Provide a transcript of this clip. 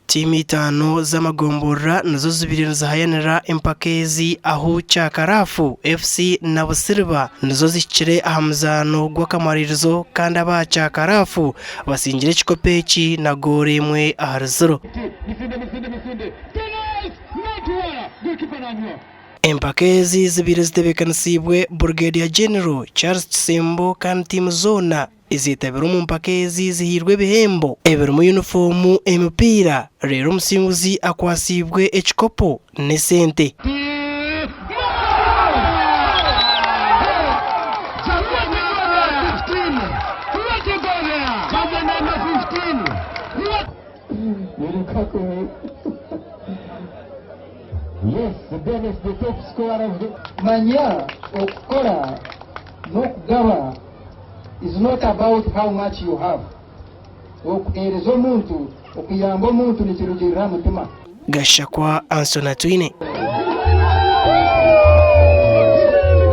Timu itanu z'amagombora nazo zibiri zahayanira empakezi aho Cyakarafu FC na Busirwa nazo zikire ahamuzano gw'akamaririzo kandi aba Cyakarafu basingire Chikopeki na goremwe aharzero. Empakezi zibiri zitebekanisiibwe Brigadier General Charles Chisembo kandi timu zona izitabira mu mpakezi zihirwe bihembo ebiri mu uniformu emipira rero umusinguzi akwasibwe ekikopo ne sente. Yes, then is the top scorer of the Manya Okora Nokgawa is not about how much you have. Okuherezo muntu okuyamba omuntu nikirugirira mutima. Gashakwa Ansona Twine.